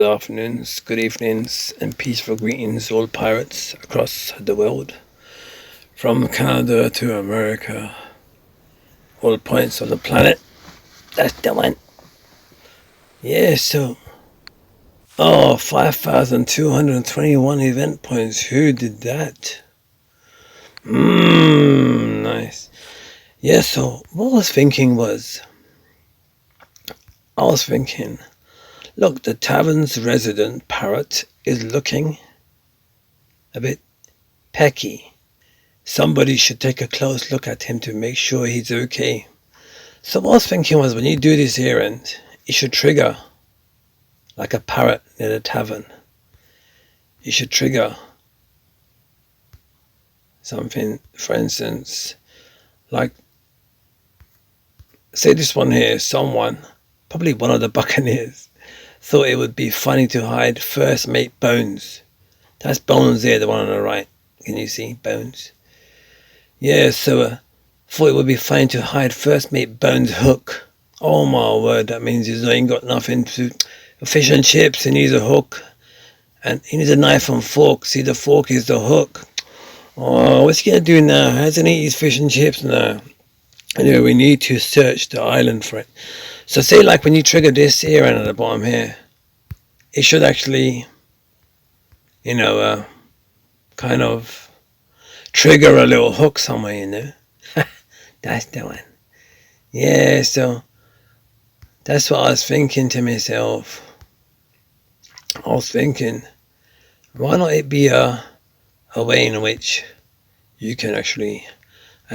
Good afternoons, good evenings, and peaceful greetings, all pirates across the world, from Canada to America, all points on the planet. That's the one. Yeah, so, 5,221 event points. Who did that? Nice. Yeah, so what I was thinking, look, the tavern's resident parrot is looking a bit pecky. Somebody should take a close look at him to make sure he's okay. So what I was thinking was, when you do this errand, you should trigger like a parrot near the tavern. You should trigger something, for instance, like, say this one here, someone, probably one of the buccaneers, thought it would be funny to hide first mate Bones. That's Bones there, the one on the right. Can you see Bones? Yeah, so thought it would be funny to hide first mate Bones' hook. Oh my word, that means he's ain't got nothing to fish and chips. He needs a hook, and he needs a knife and fork. See, the fork is the hook. Oh, what's he gonna do now? Hasn't he eat his fish and chips now? Anyway, we need to search the island for it. So say like when you trigger this here and at the bottom here, it should actually, kind of trigger a little hook somewhere, That's the one. Yeah, so that's what I was thinking to myself. I was thinking, why not it be a way in which you can actually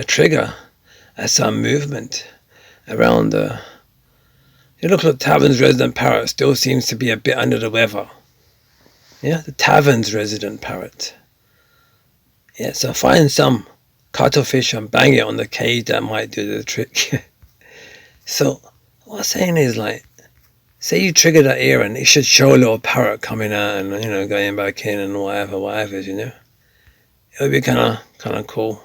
trigger some movement around the... You look like the tavern's resident parrot still seems to be a bit under the weather. Yeah, the tavern's resident parrot. Yeah, so find some cuttlefish and bang it on the cage. That might do the trick. So what I'm saying is, like, say you trigger that ear and it should show a little parrot coming out and, going back in and whatever, It would be kind of cool.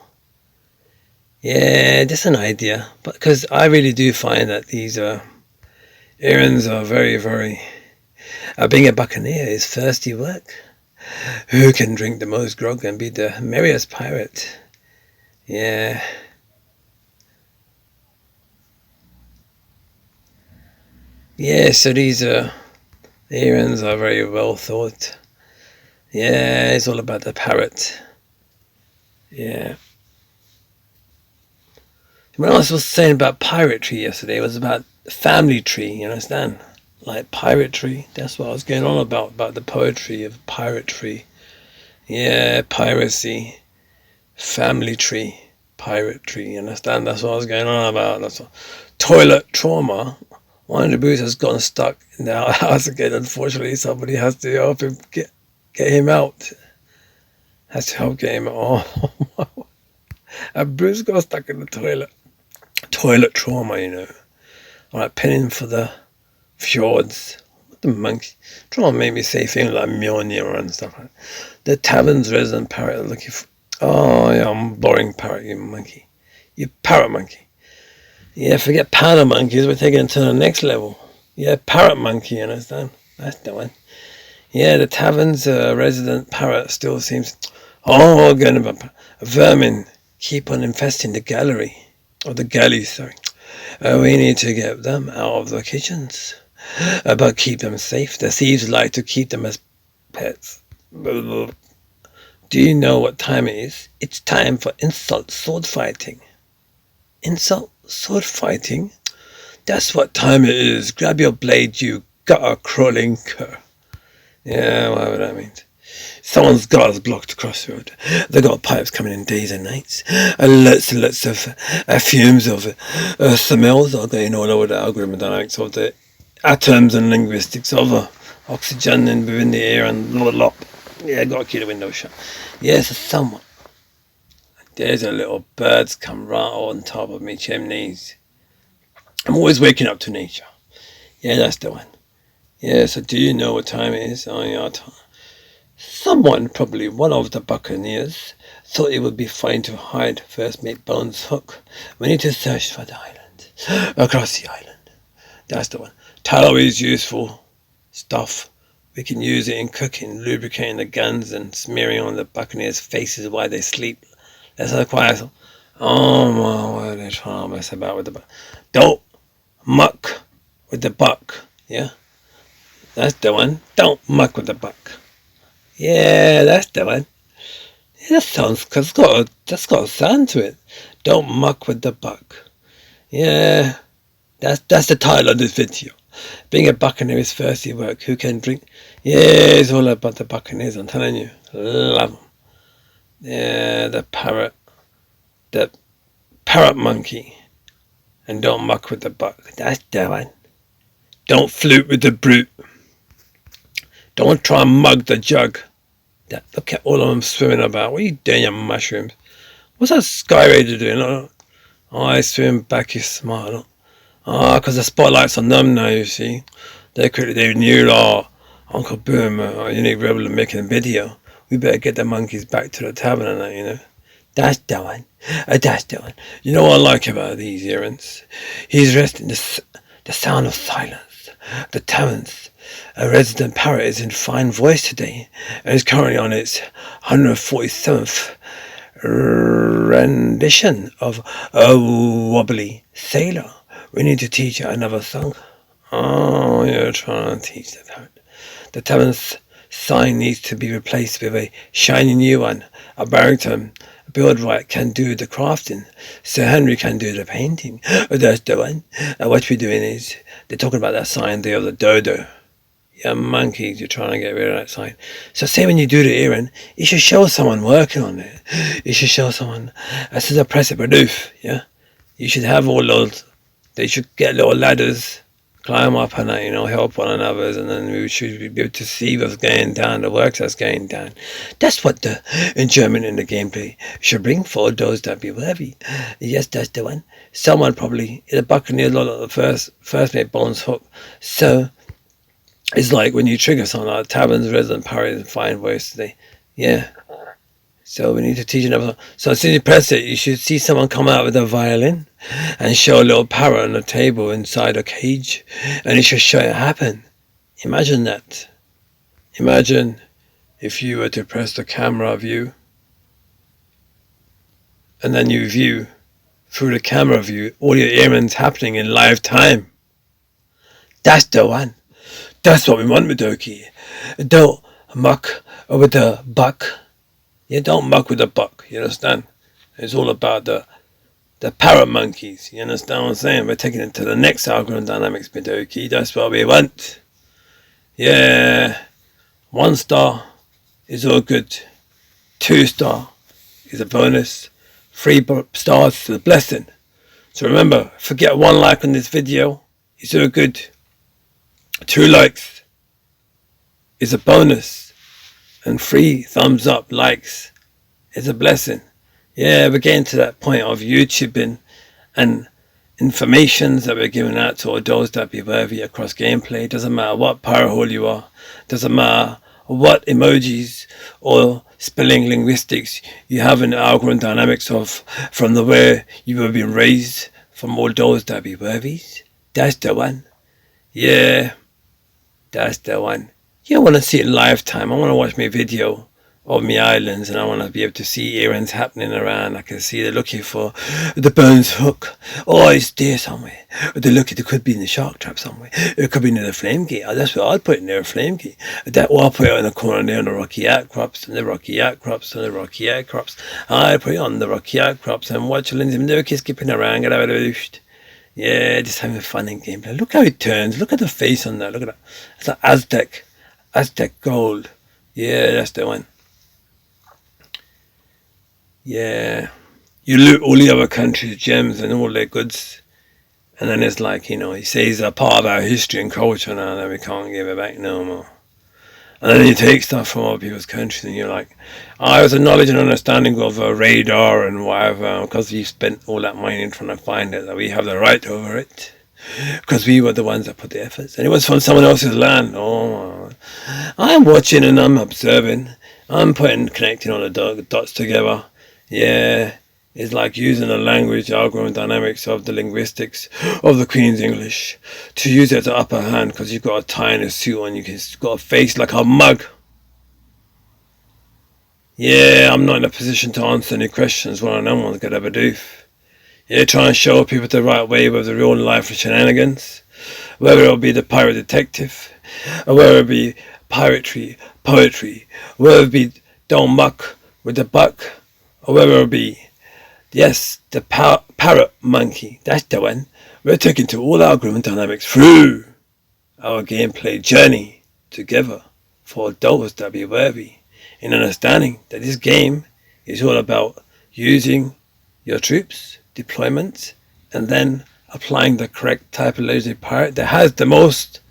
Yeah, just an idea. But because I really do find that these errands are very, very... being a buccaneer is thirsty work. Who can drink the most grog and be the merriest pirate? Yeah. Yeah, so these errands are very well thought. Yeah, it's all about the parrot. Yeah. When I was saying about pirate tree yesterday, it was about family tree, you understand? Like pirate tree. That's what I was going on about the poetry of pirate tree. Yeah, piracy. Family tree. Pirate tree, you understand? That's what I was going on about. That's what. Toilet trauma. One of the boys has gotten stuck in the house again. Unfortunately, somebody has to help him get him out. Has to help get him out. Oh, and Bruce got stuck in the toilet. Toilet trauma, Alright, pinning for the fjords. What the monkey? Trying to make me say things like Mjolnir and stuff like that. The tavern's resident parrot looking for... Oh, yeah, I'm boring parrot, you monkey. You parrot monkey. Yeah, forget powder monkeys, we're taking it to the next level. Yeah, parrot monkey, you understand? That's the one. Yeah, the tavern's resident parrot still seems... Oh, going about vermin keep on infesting the gallery. Or the galleys, sorry. We need to get them out of the kitchens. But keep them safe. The thieves like to keep them as pets. Do you know what time it is? It's time for insult sword fighting. Insult sword fighting? That's what time it is. Grab your blade, you gutter-crawling cur. Yeah, whatever that means. Someone's got us blocked across the road. They got pipes coming in days and nights. Lots and lots of fumes of smells are going all over the algorithm dynamics of the atoms and linguistics of oxygen and within the air and blah, blah, blah. Yeah, gotta keep the window shut. Yes, someone. There's a little birds come right on top of me chimneys. I'm always waking up to nature. Yeah, that's the one. Yeah, so do you know what time it is? Oh, yeah, someone, probably one of the buccaneers, thought it would be fine to hide first mate Bones' hook. We need to search for the island. Across the island. That's the one. Tallow is useful stuff We can use it in cooking, lubricating the guns and smearing on the buccaneers' faces while they sleep. Let's have a quiet. Oh my word, they're trying to mess about with the buck. Don't muck with the buck. Yeah, that's the one. Don't muck with the buck. Yeah, that's the one. Yeah, that sounds, cause that's got a sound to it. Don't muck with the buck. Yeah, that's the title of this video. Being a buccaneer is thirsty work. Who can drink? Yeah, it's all about the buccaneers, I'm telling you. Love them. Yeah, the parrot monkey. And don't muck with the buck. That's the one. Don't flute with the brute. Don't try and mug the jug. Look at all of them swimming about. What are you doing, you mushrooms? What's that Sky Raider doing? Oh, I swim back, you smart. Because the spotlight's on them now, you see. They knew, Uncle Boom, Unique Rebel are making a video. We better get the monkeys back to the tavern and that, That's the one. That's the one. You know what I like about these errands? He's resting the sound of silence. The tavern's resident parrot is in fine voice today and is currently on its 147th rendition of A Wobbly Sailor. We need to teach her another song. Oh, you're trying to teach the parrot. The tavern's sign needs to be replaced with a shiny new one. A baritone Billwright can do the crafting. Sir Henry can do the painting. That's the one. What we're doing is, they're talking about that sign there of the dodo. Yeah, monkeys, you're trying to get rid of that sign. So say when you do the errand, you should show someone working on it. You should show someone, as a press a roof, yeah? You should have all those, they should get little ladders, climb up and help one another, and then we should be able to see what's going down, the work that's going down. That's what the enjoyment in the gameplay should bring for those that be worthy. Yes, that's the one. Someone probably, the Buccaneer lot of the first mate Bones Hook. So it's like when you trigger something like Tavern's resident parrot in fine voice today. Yeah. So we need to teach another. So as soon as you press it, you should see someone come out with a violin and show a little parrot on the table inside a cage, and it should show it happen. Imagine that. Imagine if you were to press the camera view, and then you view through the camera view all your errands happening in live time. That's the one. That's what we want, Midoki. Don't muck with the buck. Yeah, don't muck with the buck, you understand? It's all about the parrot monkeys, you understand what I'm saying? We're taking it to the next algorithm dynamics, Midoki. That's what we want. Yeah. 1 star is all good. 2 star is a bonus. 3 stars is a blessing. So remember, forget 1 like on this video. It's all good. 2 likes is a bonus. And 3 thumbs up likes is a blessing. Yeah, we're getting to that point of YouTubing and informations that we're giving out to all those that be worthy across gameplay. Doesn't matter what power hole you are. Doesn't matter what emojis or spelling linguistics you have in the algorithm dynamics of from the way you have been raised from all those that be worthy. That's the one. Yeah, that's the one. You want to see it live time. I want to watch my video of my islands, and I want to be able to see errands happening around. I can see they're looking for the Bones Hook. Oh, it's there somewhere. It could be in the shark trap somewhere. It could be near the flame gate. Oh, that's what I'd put it near a flame gate. I'll put it in the corner there on the rocky outcrops and the rocky outcrops and the rocky outcrops. I'd put it on the rocky outcrops and watch Lindsay Minoki skipping around. Yeah, just having fun in gameplay. Look how it turns. Look at the face on that. Look at that. It's like Aztec gold. Yeah, that's the one. Yeah. You loot all the other countries' gems and all their goods. And then it's like, he says a part of our history and culture now that we can't give it back no more. And then you take stuff from other people's countries and you're like, I was a knowledge and understanding of radar and whatever, because we spent all that money in trying to find it, that we have the right over it. Because we were the ones that put the efforts. And it was from someone else's land. Oh, I'm watching and I'm observing. I'm connecting all the dots together. Yeah, is like using the language algorithm dynamics of the linguistics of the Queen's English to use it as an upper hand because you've got a tie and a suit on, you've got a face like a mug. Yeah, I'm not in a position to answer any questions. One of them ones could ever do. Yeah, try and show people the right way with the real life shenanigans. Whether it'll be the pirate detective, or whether it be poetry, whether it be don't muck with the buck, or whether it'll be, yes, the parrot monkey. That's the one. We're taking to all algorithm dynamics through our gameplay journey together for those that be worthy in understanding that this game is all about using your troops, deployment, and then applying the correct type of legendary pirate that has the most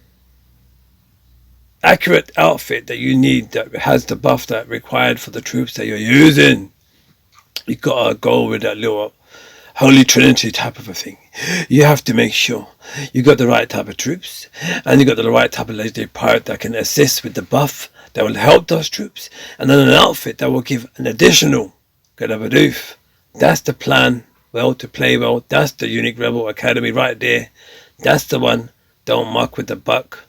accurate outfit that you need, that has the buff that required for the troops that you're using. You gotta go with that little Holy Trinity type of a thing. You have to make sure you got the right type of troops and you got the right type of legendary pirate that can assist with the buff that will help those troops, and then an outfit that will give an additional gadabadoof. That's the plan. Well, to play well. That's the Unique Rebel Academy right there. That's the one. Don't muck with the buck.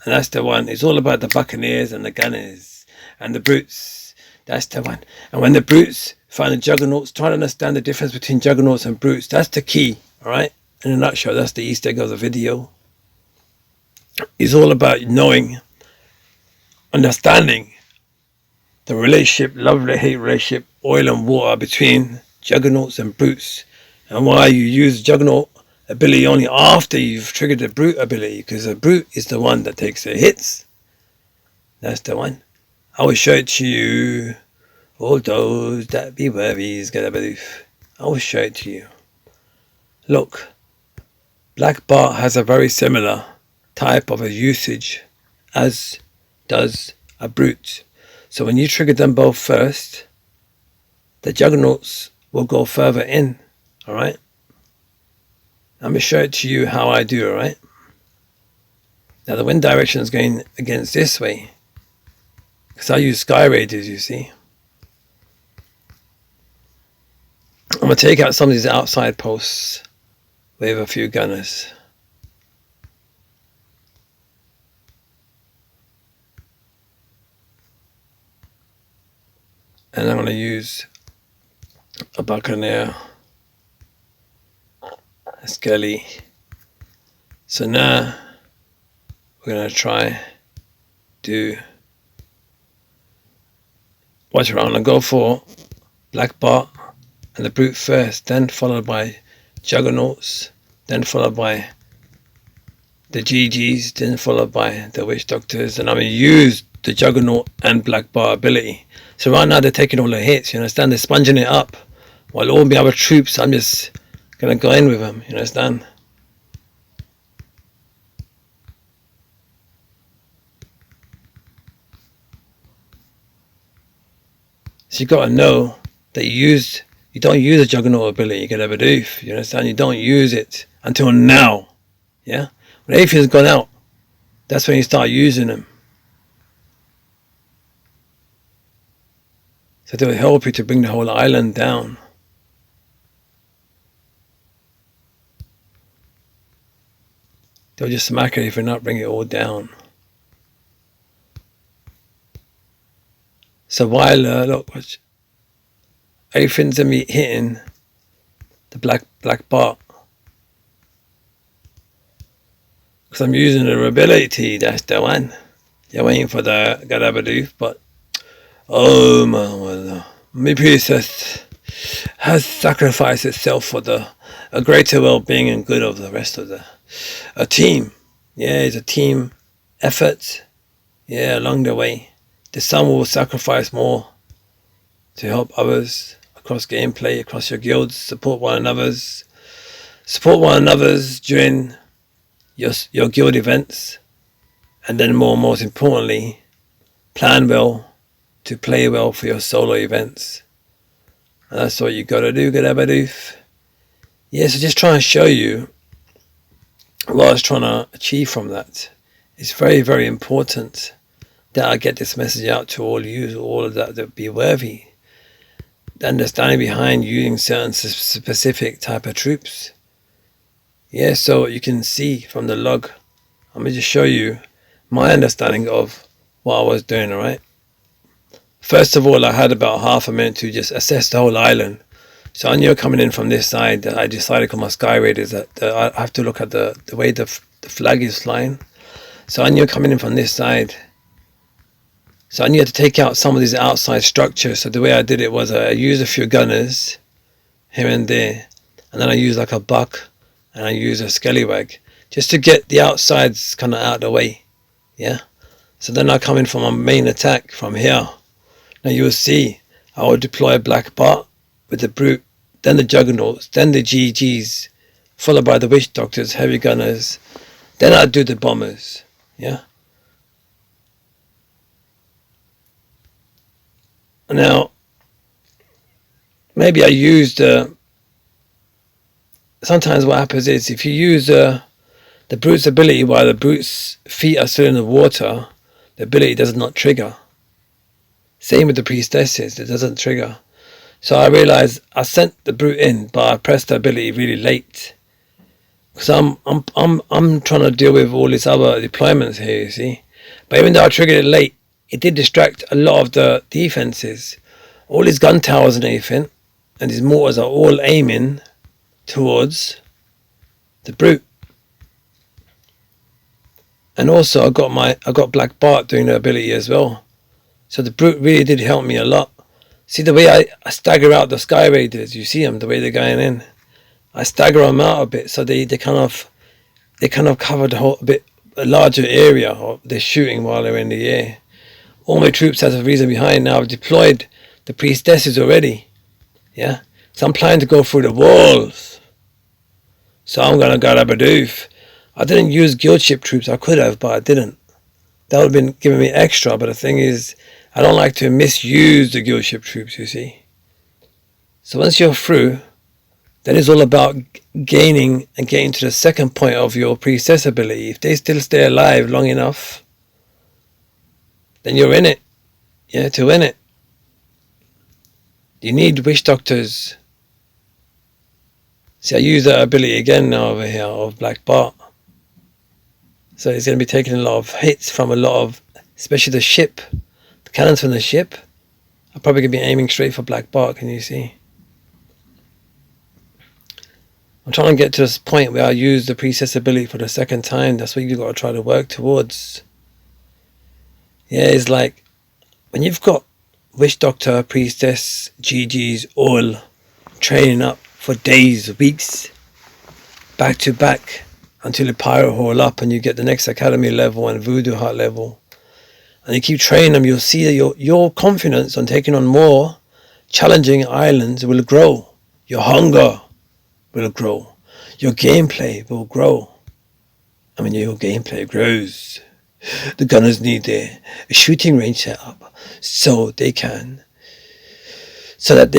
And that's the one. It's all about the buccaneers and the gunners and the brutes. That's the one. And when the brutes find the juggernauts, try to understand the difference between juggernauts and brutes. That's the key. All right. In a nutshell, that's the Easter egg of the video. It's all about knowing, understanding the relationship, love-hate relationship, oil and water between juggernauts and brutes, and why you use juggernaut ability only after you've triggered the brute ability, because the brute is the one that takes the hits. That's the one. I will show it to you. All those that be worthies, get a belief. I will show it to you. Look, Black Bart has a very similar type of a usage as does a brute. So when you trigger them both first, the juggernauts will go further in. Alright? I'm going to show it to you how I do, alright? Now the wind direction is going against this way, because I use Sky Raiders, you see. I'm going to take out some of these outside posts with a few gunners. And I'm going to use a buccaneer, a skelly. So now we're going to try to watch around and go for Black Bart and the brute first, then followed by juggernauts, then followed by the GGs, then followed by the witch doctors, and I'm going to use the juggernaut and Black Bart ability. So right now they're taking all the hits, you understand? They're sponging it up. While all the other troops, I'm just going to go in with them, you understand? So you got to know that you don't use a juggernaut ability, you can never do, you understand? You don't use it until now, yeah? When everything's gone out, that's when you start using them. So they will help you to bring the whole island down. They'll just smack it if you not bring it all down. So while, look, watch. Everything's hitting the Black Bart. Because I'm using the ability, that's the one. You're waiting for the Gadabadoof, but oh my word. My princess has sacrificed itself for a greater well-being and good of the rest of a team. Yeah, it's a team effort. Yeah, along the way. The some will sacrifice more to help others across gameplay, across your guilds, support one another's during your guild events, and then most importantly, plan well to play well for your solo events. And that's what you gotta do, Gadabadoof. Yeah, so just trying to show you what I was trying to achieve from that. It's very, very important that I get this message out to all you, all of that be worthy. the understanding behind using certain specific type of troops. Yeah, so you can see from the log. I'm going to just show you my understanding of what I was doing, alright? First of all, I had about half a minute to just assess the whole island. So I knew coming in from this side that I decided, because my sky raiders, that I have to look at the way the flag is flying. So I knew coming in from this side. So I knew to take out some of these outside structures. So the way I did it was I used a few gunners here and there. And then I used like a Bucc and I used a Skellywag just to get the outsides kind of out of the way. Yeah. So then I come in from my main attack from here. Now you will see I will deploy a Black Bot with the Brute, then the Juggernauts, then the GGs, followed by the Witch Doctors, Heavy Gunners. Then I'd do the Bombers. Yeah. Now, maybe I used, sometimes what happens is if you use the Brute's ability while the Brute's feet are still in the water, the ability does not trigger. Same with the Priestesses, it doesn't trigger. So I realized I sent the Brute in, but I pressed the ability really late. Because I'm trying to deal with all these other deployments here, you see. But even though I triggered it late, it did distract a lot of the defenses. All these gun towers and everything, and these mortars are all aiming towards the Brute. And also I got Black Bart doing the ability as well. So the Brute really did help me a lot. See the way I stagger out the Sky Raiders, you see them, the way they're going in. I stagger them out a bit so they kind of cover a larger area of they're shooting while they're in the air. All my troops has a reason behind now. I've deployed the Priestesses already. Yeah. So I'm planning to go through the walls. So I'm gonna go to Badoof. I didn't use guild ship troops. I could have, but I didn't. That would have been giving me extra, but the thing is, I don't like to misuse the guild ship troops, you see. So once you're through, then it's all about gaining and getting to the second point of your priestess ability. If they still stay alive long enough, then you're in it. Yeah, to win it. You need witch doctors. See, I use that ability again now over here of Black Bart. So it's going to be taking a lot of hits from a lot of, especially the ship. The cannons from the ship. I'm probably going to be aiming straight for Black Bart, can you see? I'm trying to get to this point where I use the priestess ability for the second time. That's what you've got to try to work towards. Yeah, it's like when you've got witch doctor, priestess, GGs all training up for days, weeks, back to back until you pirate haul up and you get the next academy level and voodoo heart level. And you keep training them, you'll see that your confidence on taking on more challenging islands will grow. Your hunger will grow. Your gameplay will grow. And when your gameplay grows, the gunners need their shooting range set up so that they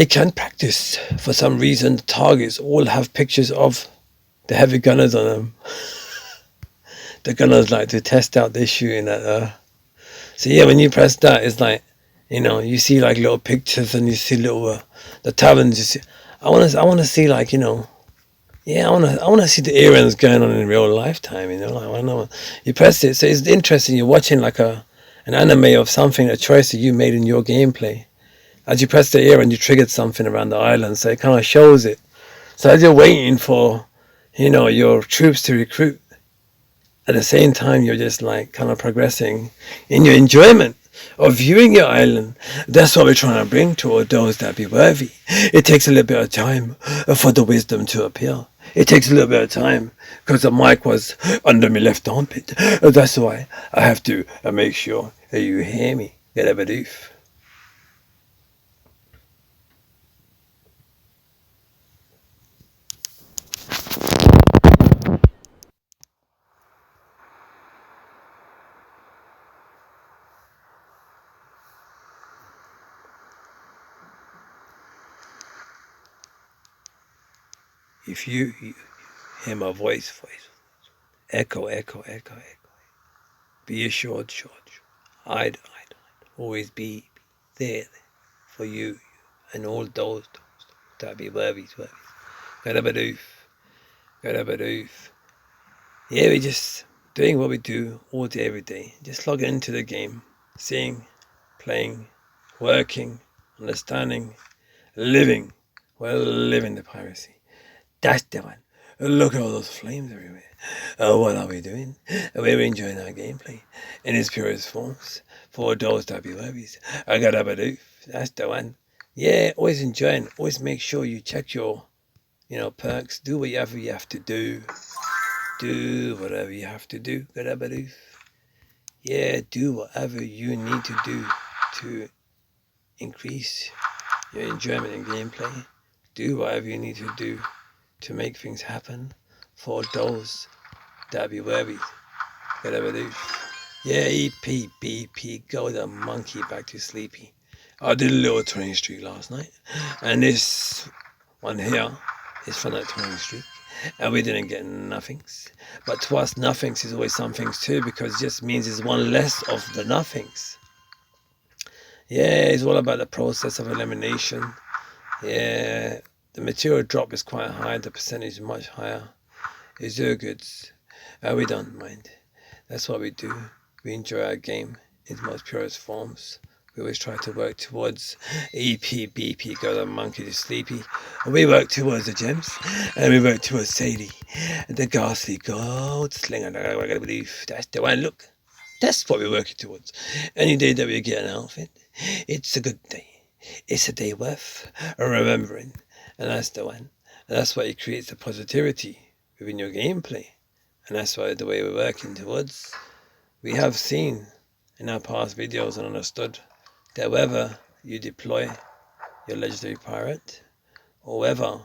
can practice. For some reason, the targets all have pictures of the heavy gunners on them. The gunners like to test out their shooting at So yeah, when you press that, it's like, you see like little pictures and you see little the taverns. You see, I want to see like yeah, I want to see the errands going on in real lifetime. Like I know you press it, so it's interesting. You're watching like an anime of something, a choice that you made in your gameplay. As you press the errand, you triggered something around the island, so it kind of shows it. So as you're waiting for, your troops to recruit, at the same time, you're just like kind of progressing in your enjoyment of viewing your island. That's what we're trying to bring to all those that be worthy. It takes a little bit of time for the wisdom to appear. It takes a little bit of time because the mic was under my left armpit. That's why I have to make sure that you hear me. Get a belief. If you hear my voice, echo, echo, echo, echo. Be assured, George, I'd always be there for you and all those that be worthies. Gadabadoof, gadabadoof. Yeah, we just doing what we do all day, every day. Just logging into the game, seeing, playing, working, understanding, living. Well, living the piracy. That's the one. Look at all those flames everywhere. What are we doing? We're enjoying our gameplay in its purest forms. For those that be worthies. I got a badoof. That's the one. Yeah, always enjoying. Always make sure you check your, perks. Do whatever you have to do. Do whatever you have to do. Got a badoof. Yeah, do whatever you need to do to increase your enjoyment in gameplay. Do whatever you need to do to make things happen for those that be worthy. Whatever do. Yeah, EPBP, go the monkey back to sleepy. I did a little 20 streak last night, and this one here is from that 20 streak, and we didn't get nothings. But to us, nothings is always somethings too, because it just means it's one less of the nothings. Yeah, it's all about the process of elimination. Yeah, the material drop is quite high, the percentage is much higher. It's all good. We don't mind. That's what we do. We enjoy our game in its most purest forms. We always try to work towards EPBP, go the monkey to sleepy. And we work towards the gems, and we work towards Sadie, the ghastly gold slinger. That's the one. Look, that's what we're working towards. Any day that we get an outfit, it's a good day. It's a day worth remembering, and that's the one. And that's why it creates the positivity within your gameplay. And that's why the way we're working towards, we have seen in our past videos and understood that whether you deploy your legendary pirate or whether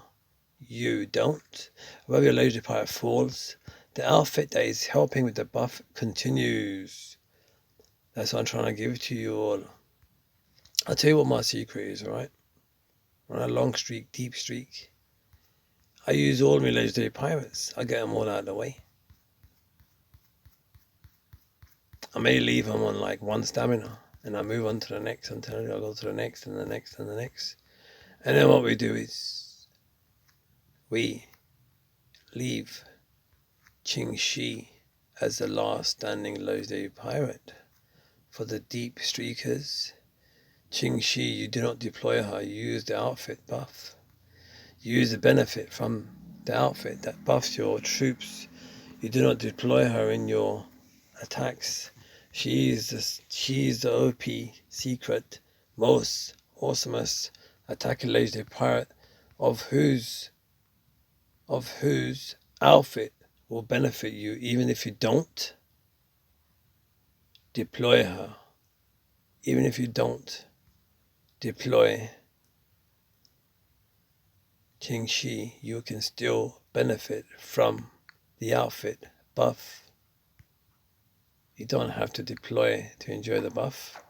you don't, whether your legendary pirate falls, the outfit that is helping with the buff continues. That's what I'm trying to give to you all. I'll tell you what my secret is, alright? On a long streak, deep streak, I use all my legendary pirates. I get them all out of the way. I may leave them on like one stamina, and I move on to the next until I go to the next and the next and the next. And then what we do is we leave Qing Shi as the last standing legendary pirate. For the deep streakers, Qing Shi, you do not deploy her, you use the outfit buff. You use the benefit from the outfit that buffs your troops. You do not deploy her in your attacks. She's the OP, secret, most awesomest attacking legendary pirate of whose outfit will benefit you even if you don't deploy her. Even if you don't deploy Qing Shi, you can still benefit from the outfit buff. You don't have to deploy to enjoy the buff.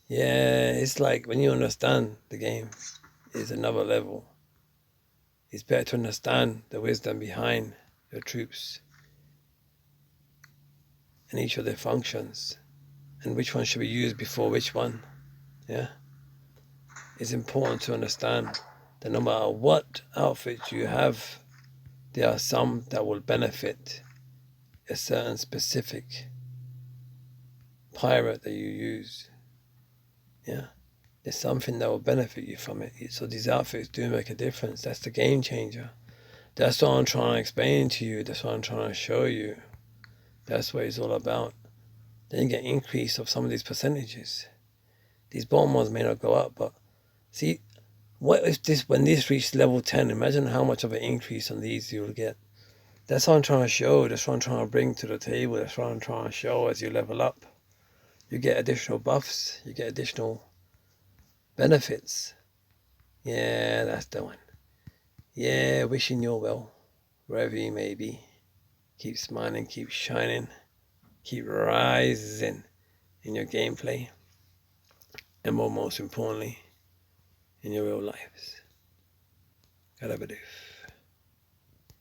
Yeah, it's like when you understand the game, it's another level. It's better to understand the wisdom behind your troops and each of their functions and which one should be used before which one. Yeah, it's important to understand that no matter what outfit you have, there are some that will benefit a certain specific pirate that you use. Yeah, there's something that will benefit you from it. So these outfits do make a difference. That's the game changer. That's what I'm trying to explain to you. That's what I'm trying to show you. That's what it's all about. Then you get increase of some of these percentages. These bottom ones may not go up, but see, what if when this reaches level 10, imagine how much of an increase on these you'll get. That's what I'm trying to show. That's what I'm trying to bring to the table. That's what I'm trying to show as you level up. You get additional buffs. You get additional benefits. Yeah, that's the one. Yeah, wishing you well, wherever you may be. Keep smiling, keep shining, keep rising in your gameplay, and most importantly, in your real lives. Gadabadoof.